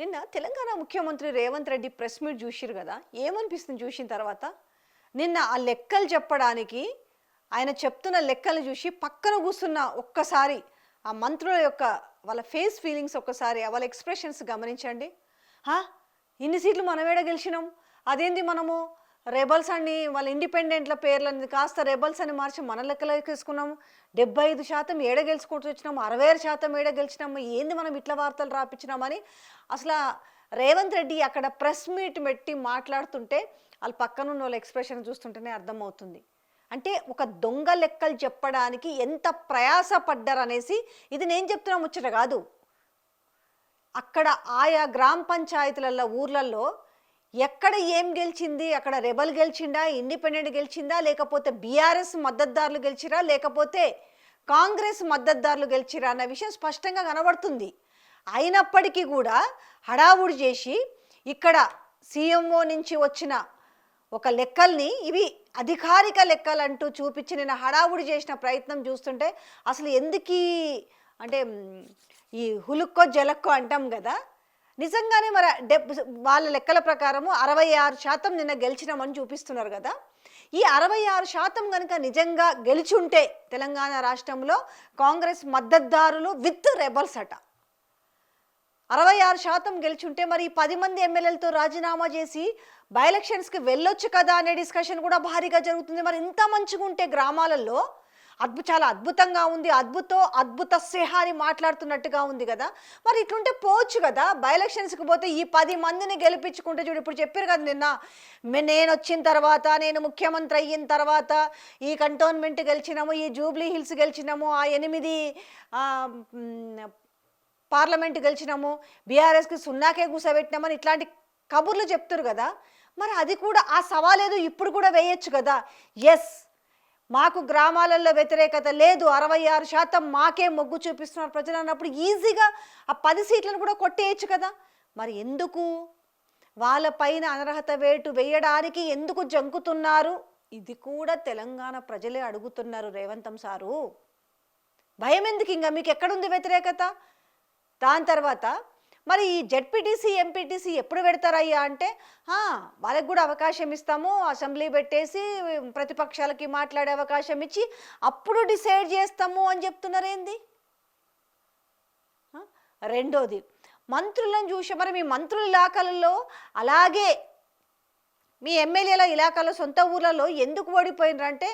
నిన్న తెలంగాణ ముఖ్యమంత్రి Revanth Reddy press meet చూసిరు కదా, ఏమనిపిస్తుంది చూసిన తర్వాత? నిన్న ఆ లెక్కలు చెప్పడానికి ఆయన చెప్తున్న లెక్కలు చూసి పక్కన కూర్చున్న ఒక్కసారి ఆ మంత్రుల యొక్క వాళ్ళ ఫేస్ ఫీలింగ్స్ ఒక్కసారి వాళ్ళ ఎక్స్ప్రెషన్స్ గమనించండి. ఇన్ని సీట్లు మనమేడ గెలిచినాం, అదేంది మనము రెబల్స్ అని వాళ్ళ ఇండిపెండెంట్ల పేర్లని కాస్త రెబల్స్ అని మార్చి మన లెక్కలోకి వేసుకున్నాము. 75% ఏడ గెలుచుకుంటూ వచ్చినాము, 66% ఏడ గెలిచినాము, ఏంది మనం ఇట్లా వార్తలు రాపించినామని అసలు రేవంత్ రెడ్డి అక్కడ ప్రెస్ మీట్ పెట్టి మాట్లాడుతుంటే వాళ్ళ పక్కనున్న వాళ్ళ ఎక్స్ప్రెషన్ చూస్తుంటేనే అర్థమవుతుంది. అంటే ఒక దొంగ లెక్కలు చెప్పడానికి ఎంత ప్రయాసపడ్డారు అనేసి. ఇది నేను చెప్తున్నా ముచ్చట కాదు, అక్కడ ఆయా గ్రామ పంచాయతీలలో ఊర్లలో ఎక్కడ ఏం గెలిచింది, అక్కడ రెబల్ గెలిచిందా, ఇండిపెండెంట్ గెలిచిందా, లేకపోతే బీఆర్ఎస్ మద్దతుదారులు గెలిచిరా, లేకపోతే కాంగ్రెస్ మద్దతుదారులు గెలిచిరా అన్న విషయం స్పష్టంగా కనబడుతుంది. అయినప్పటికీ కూడా హడావుడి చేసి ఇక్కడ సీఎంఓ నుంచి వచ్చిన ఒక లెక్కల్ని ఇవి అధికారిక లెక్కలు అంటూ చూపించి నేను హడావుడి చేసిన ప్రయత్నం చూస్తుంటే అసలు ఎందుకు అంటే ఈ హులుక్కో జలక్కో అంటాం కదా, నిజంగానే మరి వాళ్ళ లెక్కల ప్రకారము 66% నిన్న గెలిచినామని చూపిస్తున్నారు కదా. ఈ 66% కనుక నిజంగా గెలిచుంటే తెలంగాణ రాష్ట్రంలో కాంగ్రెస్ మద్దతుదారులు విత్ రెబల్స్ అట 66% గెలిచుంటే మరి 10 మంది ఎమ్మెల్యేలతో రాజీనామా చేసి బై ఎలక్షన్స్కి వెళ్ళొచ్చు కదా అనే డిస్కషన్ కూడా భారీగా జరుగుతుంది. మరి ఇంత మంచిగా ఉంటే గ్రామాలలో చాలా అద్భుతంగా ఉంది, అద్భుత సేహారి మాట్లాడుతున్నట్టుగా ఉంది కదా, మరి ఇట్లుంటే పోవచ్చు కదా. బై ఎలక్షన్స్కి పోతే ఈ 10 మందిని గెలిపించుకుంటే చూడు, ఇప్పుడు చెప్పారు కదా నిన్న, నేను వచ్చిన తర్వాత, నేను ముఖ్యమంత్రి అయిన తర్వాత ఈ కంటోన్మెంట్ గెలిచినాము, ఈ జూబ్లీ హిల్స్ గెలిచినాము, ఆ 8 పార్లమెంట్ గెలిచినాము, బీఆర్ఎస్కి 0కే కూసబెట్టినామని ఇట్లాంటి కబుర్లు చెప్తారు కదా. మరి అది కూడా ఆ సవాలేదో ఇప్పుడు కూడా వేయచ్చు కదా. ఎస్, మాకు గ్రామాలలో వ్యతిరేకత లేదు, 66% మాకే మొగ్గు చూపిస్తున్నారు ప్రజలు అన్నప్పుడు ఈజీగా ఆ 10 సీట్లను కూడా కొట్టేయచ్చు కదా. మరి ఎందుకు వాళ్ళపైన అనర్హత వేటు వేయడానికి ఎందుకు జంకుతున్నారు? ఇది కూడా తెలంగాణ ప్రజలే అడుగుతున్నారు. రేవంతం సారు, భయం ఎందుకు? ఇంకా మీకు ఎక్కడుంది వ్యతిరేకత? దాని తర్వాత మరి ఈ జెడ్పీటీసీ ఎంపీటీసీ ఎప్పుడు పెడతారయ్యా అంటే, వాళ్ళకి కూడా అవకాశం ఇస్తాము, అసెంబ్లీ పెట్టేసి ప్రతిపక్షాలకి మాట్లాడే అవకాశం ఇచ్చి అప్పుడు డిసైడ్ చేస్తాము అని చెప్తున్నారేంది? రెండోది, మంత్రులను చూసి మరి మీ మంత్రుల ఇలాకాలలో అలాగే మీ ఎమ్మెల్యేల ఇలాకాలో సొంత ఊర్లలో ఎందుకు ఓడిపోయినారంటే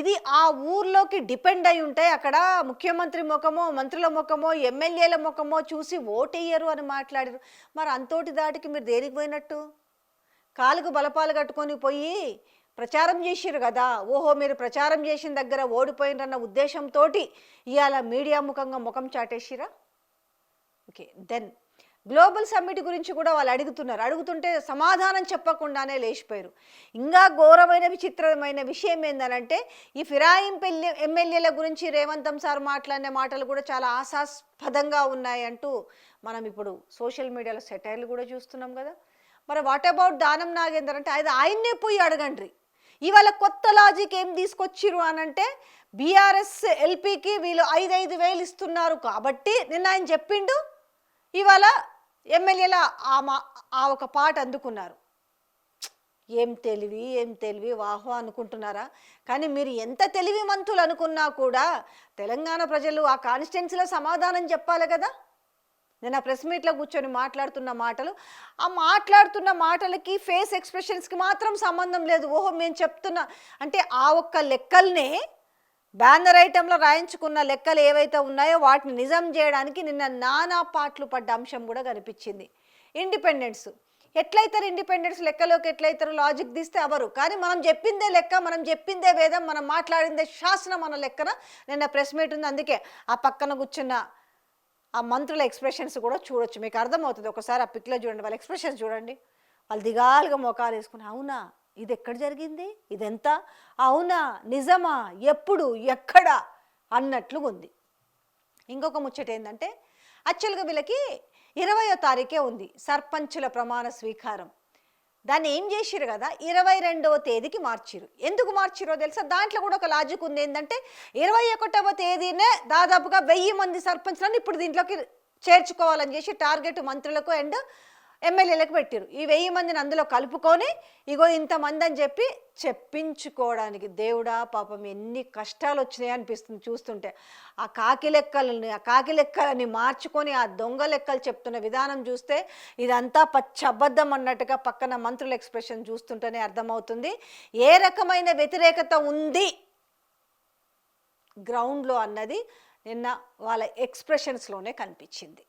ఇది ఆ ఊర్లోకి డిపెండ్ అయి ఉంటాయి. అక్కడ ముఖ్యమంత్రి ముఖమో, మంత్రుల ముఖమో, ఎమ్మెల్యేల ముఖమో చూసి ఓటేయరు అని మాట్లాడారు. మరి అంతోటి దాటికి మీరు దేనికి పోయినట్టు? కాలుకు బలపాలు కట్టుకొని పోయి ప్రచారం చేసిరు కదా. ఓహో, మీరు ప్రచారం చేసిన దగ్గర ఓడిపోయినరన్న ఉద్దేశంతో ఇవాళ మీడియా ముఖంగా ముఖం చాటేసిరా. ఓకే, దెన్ గ్లోబల్ సమ్మిట్ గురించి కూడా వాళ్ళు అడుగుతుంటే సమాధానం చెప్పకుండానే లేచిపోయారు. ఇంకా ఘోరమైన విచిత్రమైన విషయం ఏందనంటే ఈ ఫిరాయింపు ఎమ్మెల్యేల గురించి రేవంతం సార్ మాట్లాడిన మాటలు కూడా చాలా ఆశాస్పదంగా ఉన్నాయంటూ మనం ఇప్పుడు సోషల్ మీడియాలో సెటైర్లు కూడా చూస్తున్నాం కదా. మరి వాట్ అబౌట్ దానం నాగేందర్ అంటే అది ఆయన్నే పోయి అడగండి. ఇవాళ కొత్త లాజిక్ ఏం తీసుకొచ్చిరు అనంటే బీఆర్ఎస్ ఎల్పీకి వీళ్ళు 5,000 ఇస్తున్నారు కాబట్టి నిన్న ఆయన చెప్పిండు, ఇవాళ ఎమ్మెల్యేల ఆ ఒక పాట అందుకున్నారు. ఏం తెలివి వాహో అనుకుంటున్నారా? కానీ మీరు ఎంత తెలివి మంతులు అనుకున్నా కూడా తెలంగాణ ప్రజలు ఆ కాన్స్టిట్యున్సీలో సమాధానం చెప్పాలి కదా. నేను ఆ ప్రెస్ మీట్లో కూర్చొని మాట్లాడుతున్న మాటలకి ఫేస్ ఎక్స్ప్రెషన్స్కి మాత్రం సంబంధం లేదు. ఓహో, మేము చెప్తున్నా అంటే ఆ ఒక్క లెక్కల్నే బ్యానర్ ఐటెంలో రాయించుకున్న లెక్కలు ఏవైతే ఉన్నాయో వాటిని నిజం చేయడానికి నిన్న నానా పాటలు పడ్డ అంశం కూడా కనిపించింది. ఇండిపెండెన్స్ ఎట్లయితారు? ఇండిపెండెన్స్ లెక్కలోకి ఎట్లయితారు? లాజిక్ తీస్తే ఎవరు? కానీ మనం చెప్పిందే లెక్క, మనం చెప్పిందే వేదం, మనం మాట్లాడిందే శాసనం అన్న లెక్కన నిన్న ప్రెస్ మీట్ ఉంది. అందుకే ఆ పక్కన కూర్చున్న ఆ మంత్రుల ఎక్స్ప్రెషన్స్ కూడా చూడొచ్చు, మీకు అర్థమవుతుంది. ఒకసారి ఆ పిక్లో చూడండి, వాళ్ళ ఎక్స్ప్రెషన్స్ చూడండి. వాళ్ళు దిగాలుగా మోకాలు వేసుకుని అవునా, ఇది ఎక్కడ జరిగింది, ఇదెంత, అవునా, నిజమా, ఎప్పుడు, ఎక్కడ అన్నట్లుగా ఉంది. ఇంకొక ముచ్చట ఏంటంటే యాక్చువల్గా వీళ్ళకి 20వ తారీఖే ఉంది సర్పంచుల ప్రమాణ స్వీకారం. దాన్ని ఏం చేసిరు కదా 22వ తేదీకి మార్చిరు. ఎందుకు మార్చిరో తెలుసా? దాంట్లో కూడా ఒక లాజిక్ ఉంది. ఏంటంటే 21వ తేదీనే దాదాపుగా 1000 మంది సర్పంచ్లను ఇప్పుడు దీంట్లోకి చేర్చుకోవాలని చేసి టార్గెట్ మంత్రులకు అండ్ ఎమ్మెల్యేలకు పెట్టారు. ఈ 1000 మందిని అందులో కలుపుకొని ఇగో ఇంతమంది అని చెప్పి చెప్పించుకోవడానికి. దేవుడా పాపం ఎన్ని కష్టాలు వచ్చినాయి అనిపిస్తుంది చూస్తుంటే. ఆ కాకి లెక్కలని మార్చుకొని ఆ దొంగ లెక్కలు చెప్తున్న విధానం చూస్తే ఇదంతా పచ్చబద్ధం అన్నట్టుగా పక్కన మంత్రుల ఎక్స్ప్రెషన్ చూస్తుంటేనే అర్థమవుతుంది ఏ రకమైన వ్యతిరేకత ఉంది గ్రౌండ్లో అన్నది నిన్న వాళ్ళ ఎక్స్ప్రెషన్స్లోనే కనిపించింది.